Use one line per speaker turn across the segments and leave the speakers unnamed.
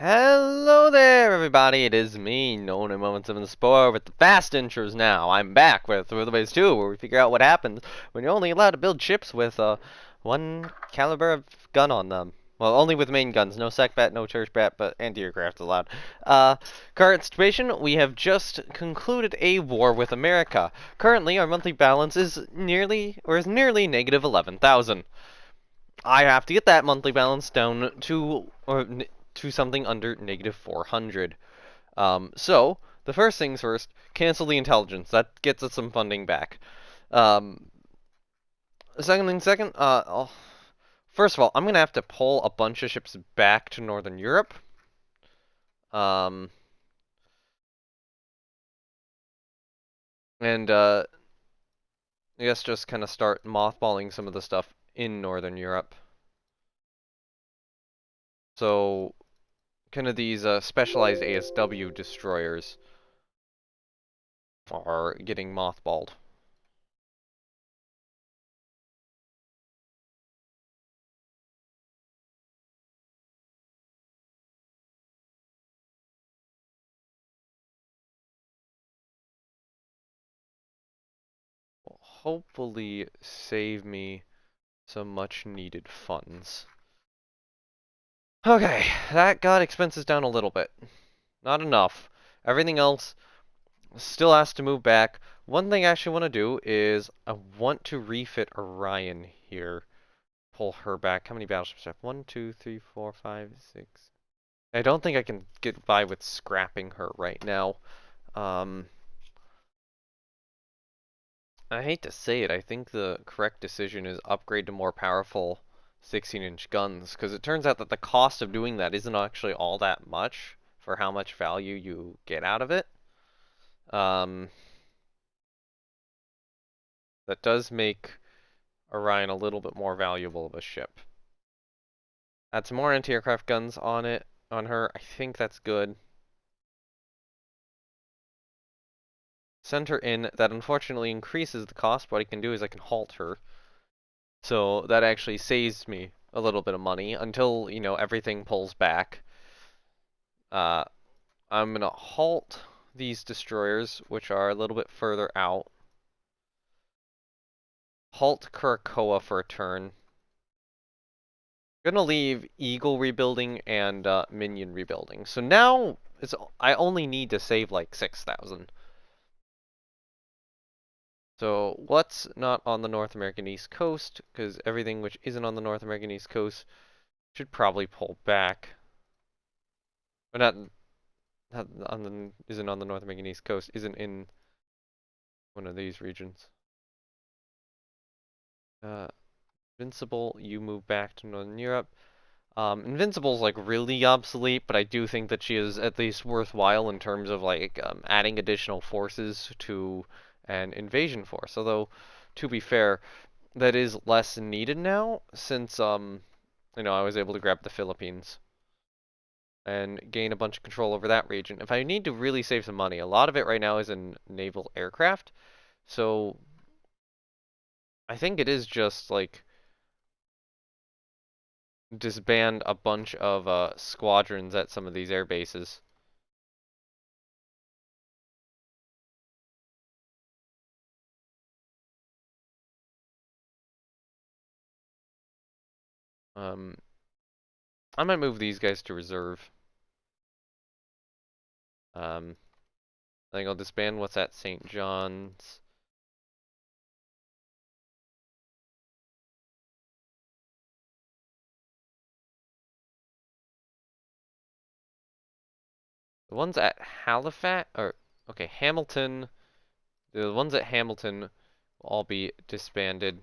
Hello there, everybody. It is me, known in Moments of the Spore, with the fast intros now. I'm back with Ways 2, where we figure out what happens when you're only allowed to build ships with one caliber of gun on them. Well, only with main guns. No sec bat, no church bat, but anti-aircraft allowed. Uh, Current situation, we have just concluded a war with America. Currently, our monthly balance is nearly negative 11,000. I have to get that monthly balance down to something under negative 400. So the first things first, cancel the intelligence. That gets us some funding back. Um, first of all, I'm gonna have to pull a bunch of ships back to Northern Europe. Um, and I guess just kind of start mothballing some of the stuff in Northern Europe. So kind of these specialized ASW destroyers are getting mothballed. Will hopefully save me some much needed funds. Okay, that got expenses down a little bit. Not enough. Everything else still has to move back. One thing I actually want to do is I want to refit Orion here. Pull her back. How many battleships do I have? 1, 2, 3, 4, 5, 6. I don't think I can get by with scrapping her right now. I hate to say it, I think the correct decision is upgrade to more powerful 16-inch guns, because it turns out that the cost of doing that isn't actually all that much for how much value you get out of it. Um, that does make Orion a little bit more valuable of a ship. Add some more anti-aircraft guns on her. I think that's good. Send her in. That unfortunately increases the cost. What I can do is I can halt her. So that actually saves me a little bit of money until, everything pulls back. I'm going to halt these destroyers, which are a little bit further out. Halt Kurakoa for a turn. Gonna leave Eagle rebuilding and Minion rebuilding. So now I only need to save like 6,000. So what's not on the North American East Coast? Because everything which isn't on the North American East Coast should probably pull back. Or isn't on the North American East Coast, isn't in one of these regions. Invincible, you move back to Northern Europe. Invincible's like really obsolete, but I do think that she is at least worthwhile in terms of like adding additional forces to an invasion force. Although, to be fair, that is less needed now since I was able to grab the Philippines and gain a bunch of control over that region. If I need to really save some money, a lot of it right now is in naval aircraft. So I think it is just like disband a bunch of squadrons at some of these air bases. Um, I might move these guys to reserve. I think I'll disband what's at St. John's. The ones at Halifax, or okay, Hamilton. The ones at Hamilton will all be disbanded.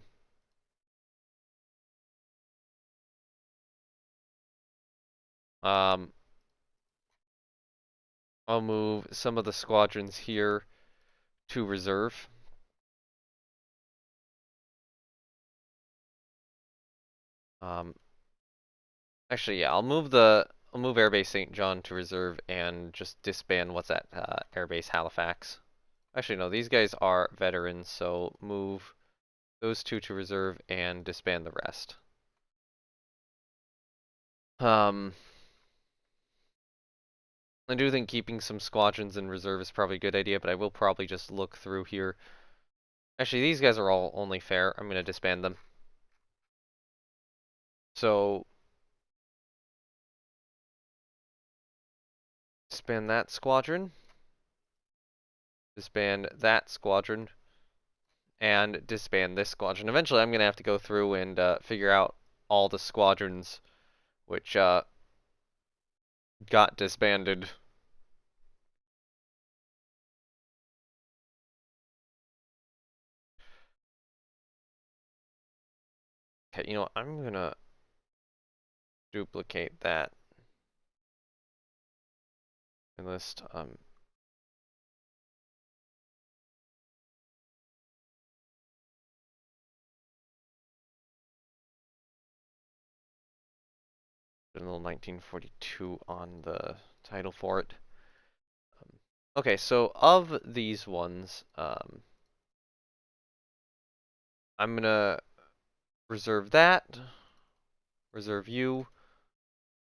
Um, I'll move some of the squadrons here to reserve. Um, Actually, yeah, I'll move Airbase St. John to reserve and just disband what's at Airbase Halifax. Actually, no, these guys are veterans, so move those two to reserve and disband the rest. Um, I do think keeping some squadrons in reserve is probably a good idea, but I will probably just look through here. Actually, these guys are all only fair. I'm going to disband them. So, disband that squadron. Disband that squadron. And disband this squadron. Eventually, I'm going to have to go through and figure out all the squadrons which got disbanded. Okay, you know what? I'm going to duplicate that list. 1942 on the title for it. Okay, so of these ones, I'm gonna reserve that, reserve you,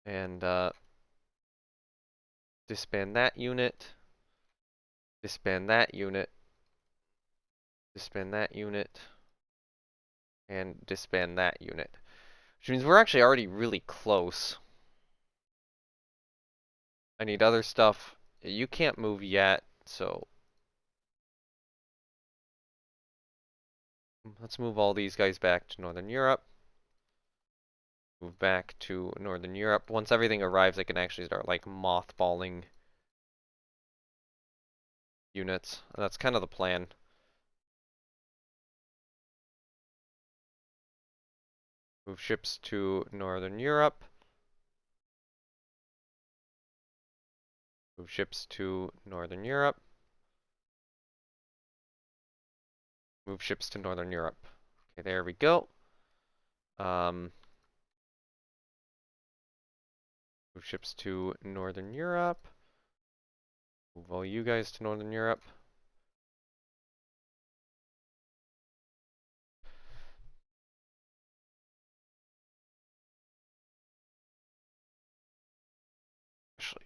and disband that unit, disband that unit, disband that unit, and disband that unit. Which means we're actually already really close. I need other stuff. You can't move yet, so let's move all these guys back to Northern Europe. Move back to Northern Europe. Once everything arrives, I can actually start like mothballing units. And that's kind of the plan. Move ships to Northern Europe. Move ships to Northern Europe. Move ships to Northern Europe. Okay, there we go. Move ships to Northern Europe. Move all you guys to Northern Europe. Actually,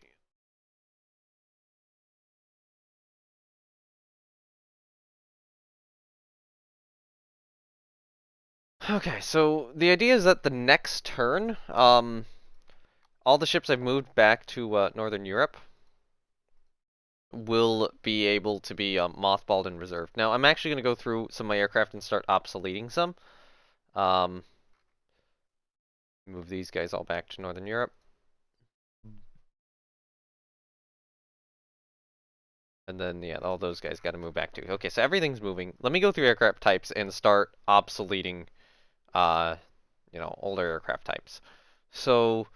okay, so the idea is that the next turn, all the ships I've moved back to Northern Europe will be able to be mothballed and reserved. Now, I'm actually going to go through some of my aircraft and start obsoleting some. Move these guys all back to Northern Europe. And then, yeah, all those guys got to move back too. Okay, so everything's moving. Let me go through aircraft types and start obsoleting, older aircraft types. So,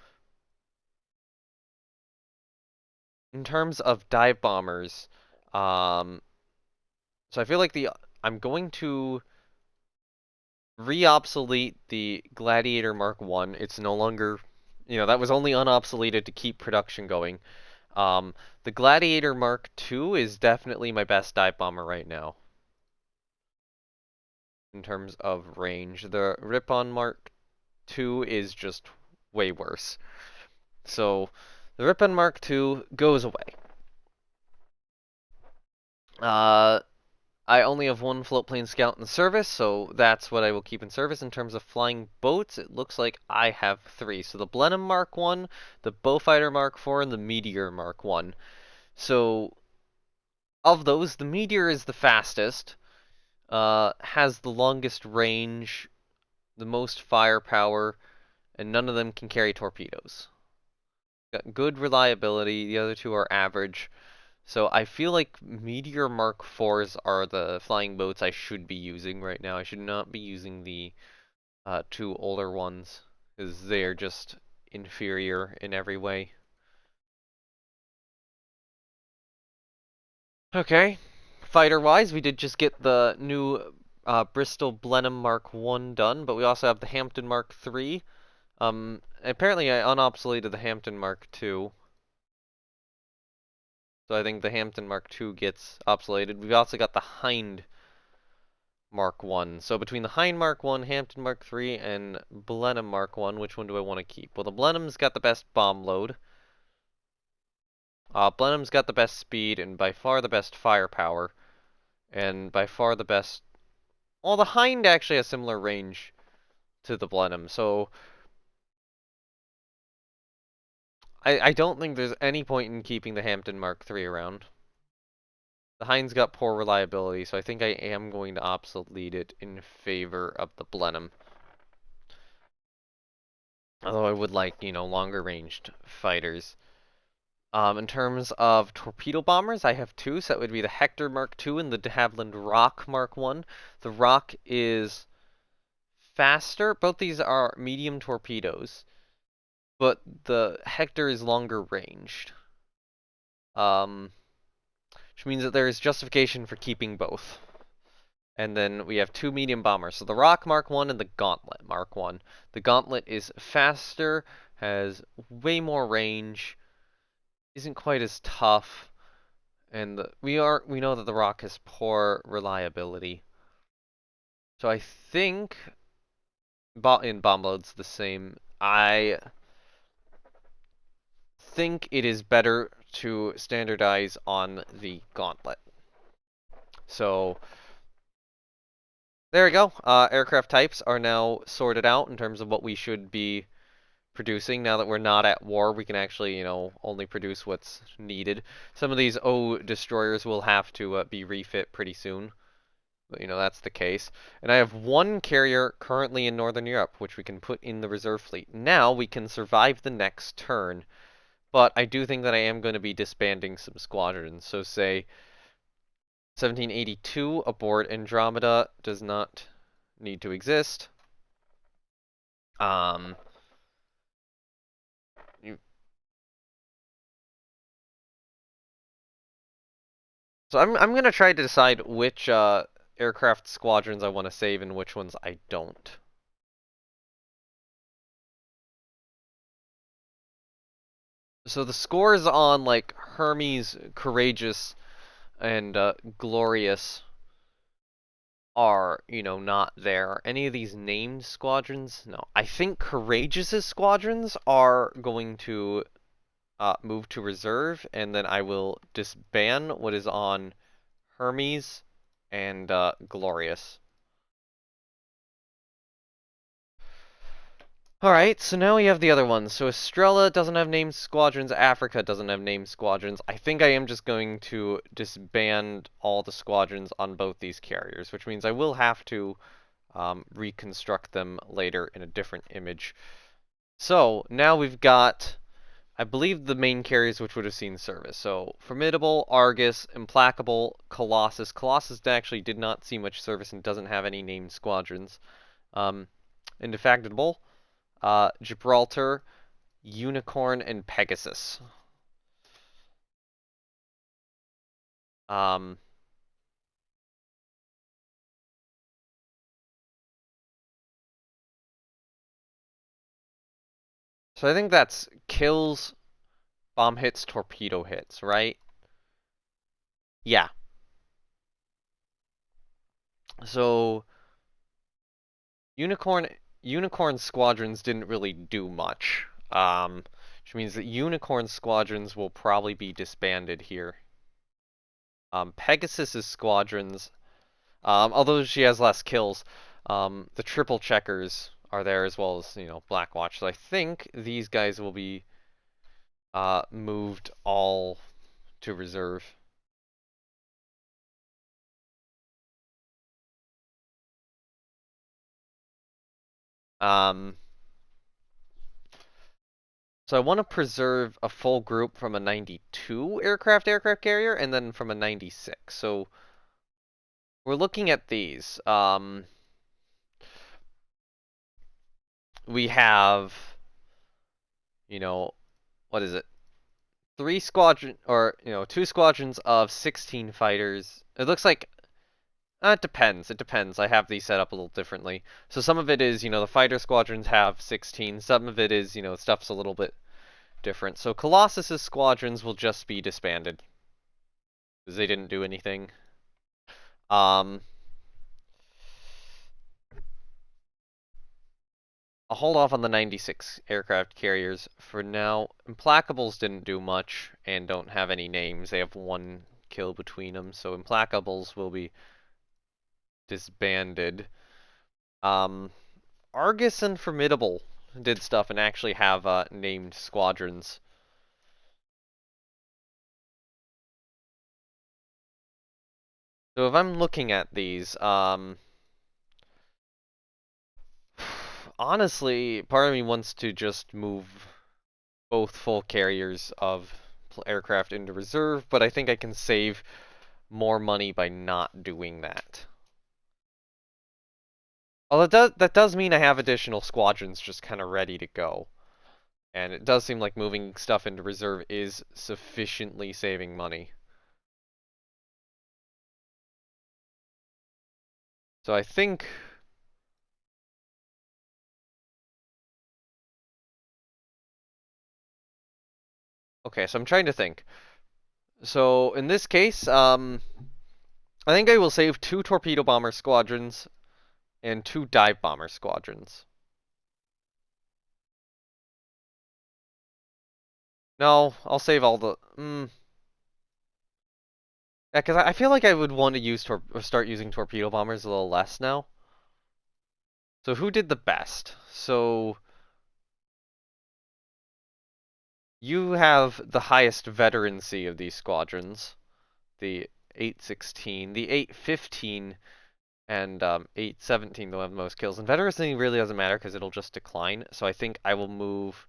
in terms of dive bombers, so I feel like I'm going to re-obsolete the Gladiator Mark 1. It's no longer, that was only unobsoleted to keep production going. The Gladiator Mark 2 is definitely my best dive bomber right now in terms of range. The Ripon Mark 2 is just way worse. So the Ripon Mark 2 goes away. I only have one float plane scout in service, so that's what I will keep in service. In terms of flying boats, it looks like I have 3. So the Blenheim Mark 1, the Beaufighter Mark 4, and the Meteor Mark 1. So of those, the Meteor is the fastest, has the longest range, the most firepower, and none of them can carry torpedoes. Got good reliability, the other two are average. So I feel like Meteor Mark 4s are the flying boats I should be using right now. I should not be using the 2 older ones, because they are just inferior in every way. Okay, fighter-wise, we did just get the new Bristol Blenheim Mark 1 done, but we also have the Hampton Mark 3. Apparently I unobsoleted the Hampton Mark 2. So I think the Hampton Mark 2 gets obsoleted. We've also got the Hind Mark 1. So between the Hind Mark 1, Hampton Mark 3, and Blenheim Mark 1, which one do I want to keep? Well, the Blenheim's got the best bomb load. Blenheim's got the best speed and by far the best firepower, and by far the best. Well, the Hind actually has similar range to the Blenheim, so I don't think there's any point in keeping the Hampton Mark III around. The Hind's got poor reliability, so I think I am going to obsolete it in favor of the Blenheim. Although I would like, longer ranged fighters. In terms of torpedo bombers, I have two, so that would be the Hector Mark II and the de Havilland Rock Mark I. The Rock is faster. Both these are medium torpedoes, but the Hector is longer ranged. Which means that there is justification for keeping both. And then we have two medium bombers. So the Rock Mark I and the Gauntlet Mark I. The Gauntlet is faster, has way more range, isn't quite as tough, and we know that the Rock has poor reliability. So I think in bomb loads the same. I think it is better to standardize on the Gauntlet. So there we go. Aircraft types are now sorted out in terms of what we should be producing. Now that we're not at war, we can actually, only produce what's needed. Some of these O destroyers will have to be refit pretty soon. But, that's the case. And I have one carrier currently in Northern Europe, which we can put in the reserve fleet. Now we can survive the next turn. But I do think that I am going to be disbanding some squadrons. So say 1782 aboard Andromeda does not need to exist. So I'm gonna try to decide which aircraft squadrons I want to save and which ones I don't. So the scores on like Hermes, Courageous, and Glorious are, not there. Any of these named squadrons? No. I think Courageous's squadrons are going to move to reserve, and then I will disband what is on Hermes and Glorious. Alright, so now we have the other ones. So Estrella doesn't have named squadrons, Africa doesn't have named squadrons. I think I am just going to disband all the squadrons on both these carriers, which means I will have to reconstruct them later in a different image. So now we've got, I believe, the main carriers which would have seen service. So Formidable, Argus, Implacable, Colossus. Colossus actually did not see much service and doesn't have any named squadrons. Indefatigable. Gibraltar, Unicorn, and Pegasus. So I think that's kills, bomb hits, torpedo hits, right? Yeah. So Unicorn squadrons didn't really do much. Which means that Unicorn squadrons will probably be disbanded here. Pegasus's squadrons, although she has less kills, the triple checkers are there as well as, Blackwatch. So I think these guys will be moved all to reserve. So I want to preserve a full group from a 92 aircraft carrier and then from a 96. So we're looking at these. We have, what is it? Two squadrons of 16 fighters. It looks like, it depends. It depends. I have these set up a little differently. So some of it is, the fighter squadrons have 16. Some of it is, stuff's a little bit different. So Colossus's squadrons will just be disbanded because they didn't do anything. I'll hold off on the 96 aircraft carriers for now. Implacables didn't do much and don't have any names. They have one kill between them, so Implacables will be disbanded. Argus and Formidable did stuff and actually have named squadrons. So if I'm looking at these, honestly, part of me wants to just move both full carriers of aircraft into reserve, but I think I can save more money by not doing that. Although that does mean I have additional squadrons just kind of ready to go. And it does seem like moving stuff into reserve is sufficiently saving money. So I think... Okay, so I'm trying to think. So in this case, I think I will save 2 torpedo bomber squadrons and 2 dive bomber squadrons. No, I'll save all the... Yeah, because I feel like I would want to use start using torpedo bombers a little less now. So who did the best? So you have the highest veterancy of these squadrons. The 816, the 815, and 817 will have the most kills. And veterancy really doesn't matter because it'll just decline. So I think I will move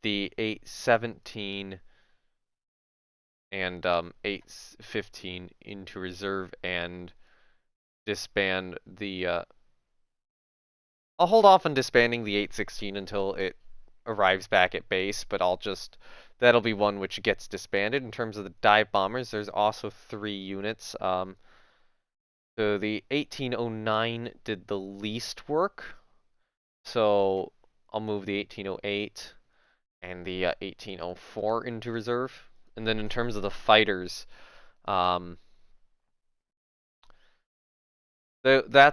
the 817 and 815 into reserve and disband the I'll hold off on disbanding the 816 until it arrives back at base, but that'll be one which gets disbanded. In terms of the dive bombers, there's also 3 units. So the 1809 did the least work, so I'll move the 1808 and the 1804 into reserve. And then in terms of the fighters, that's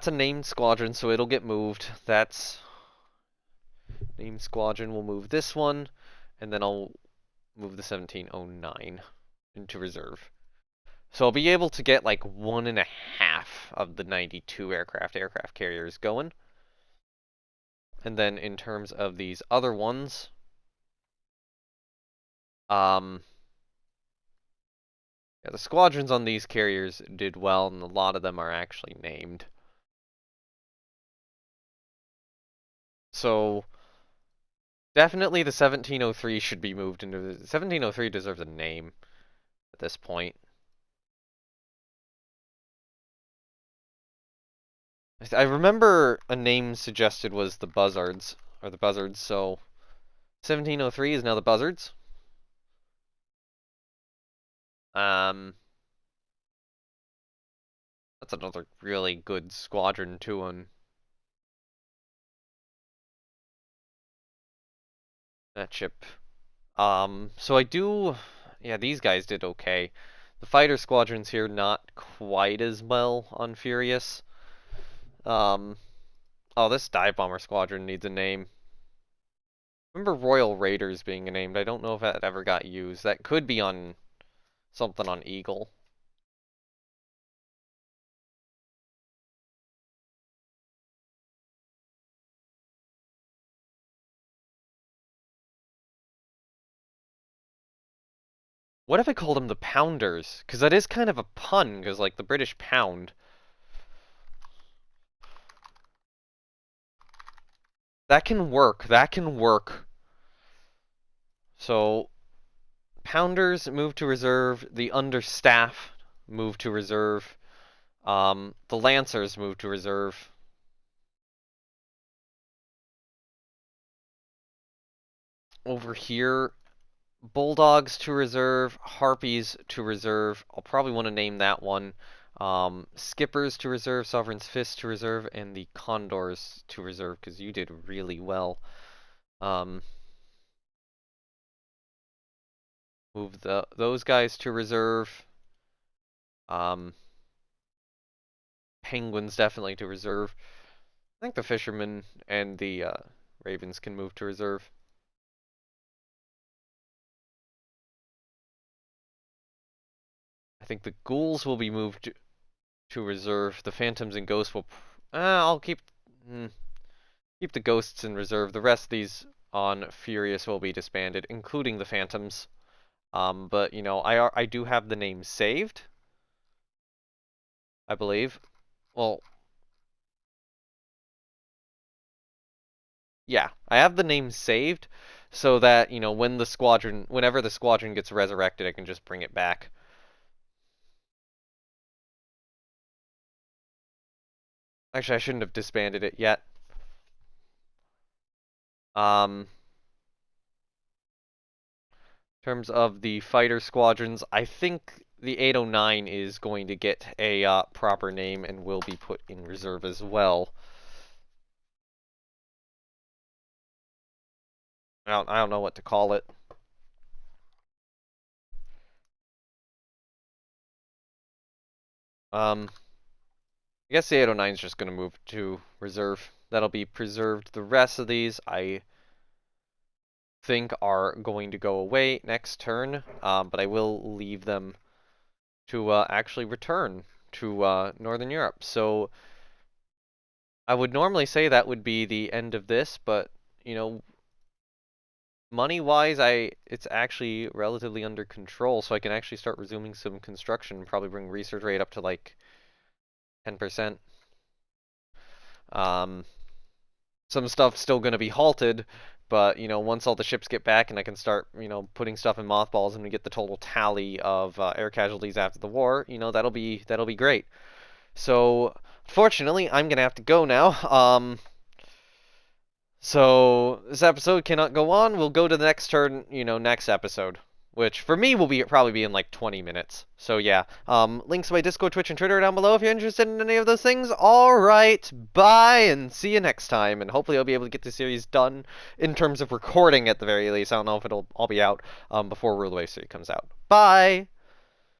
a named squadron, so it'll get moved. That's named squadron. We'll move this one, and then I'll move the 1709 into reserve. So I'll be able to get like 1.5 of the 92 aircraft carriers going. And then in terms of these other ones, yeah, the squadrons on these carriers did well, and a lot of them are actually named. So definitely the 1703 should be moved into the 1703 deserves a name at this point. I remember a name suggested was the Buzzards, or the Buzzards, so 1703 is now the Buzzards. That's another really good squadron too on that ship. Yeah, these guys did okay. The fighter squadrons here not quite as well on Furious. Um, oh, this dive bomber squadron needs a name. Remember Royal Raiders being named. I don't know if that ever got used. That could be on something on Eagle. What if I called them the Pounders? Because that is kind of a pun, because like the British pound. That can work. That can work. So Pounders move to reserve. The Understaff move to reserve. The Lancers move to reserve. Over here, Bulldogs to reserve. Harpies to reserve. I'll probably want to name that one. Skippers to reserve. Sovereign's Fist to reserve. And the Condors to reserve, because you did really well. Move those guys to reserve. Penguins definitely to reserve. I think the fishermen and the Ravens can move to reserve. I think the ghouls will be moved to reserve. The phantoms and ghosts will. I'll keep the ghosts in reserve. The rest of these on Furious will be disbanded, including the phantoms. But you know, I do have the name saved, I believe. Well, yeah, I have the name saved, so that you know whenever the squadron gets resurrected, I can just bring it back. Actually, I shouldn't have disbanded it yet. In terms of the fighter squadrons, I think the 809 is going to get a proper name and will be put in reserve as well. I don't know what to call it. I guess the 809 is just going to move to reserve. That'll be preserved. The rest of these, I think, are going to go away next turn, but I will leave them to actually return to Northern Europe. So I would normally say that would be the end of this, but you know, money-wise, it's actually relatively under control, so I can actually start resuming some construction, probably bring research rate up to like 10%. Some stuff's still going to be halted, but you know, once all the ships get back and I can start, you know, putting stuff in mothballs and we get the total tally of air casualties after the war, you know, that'll be great. So, fortunately, I'm gonna have to go now. So this episode cannot go on. We'll go to the next turn, you know, next episode, which for me will probably be in like 20 minutes. So yeah, links to my Discord, Twitch, and Twitter down below if you're interested in any of those things. All right, bye, and see you next time. And hopefully I'll be able to get the series done in terms of recording at the very least. I don't know if it'll all be out before Rule of Waves 3 comes out. Bye.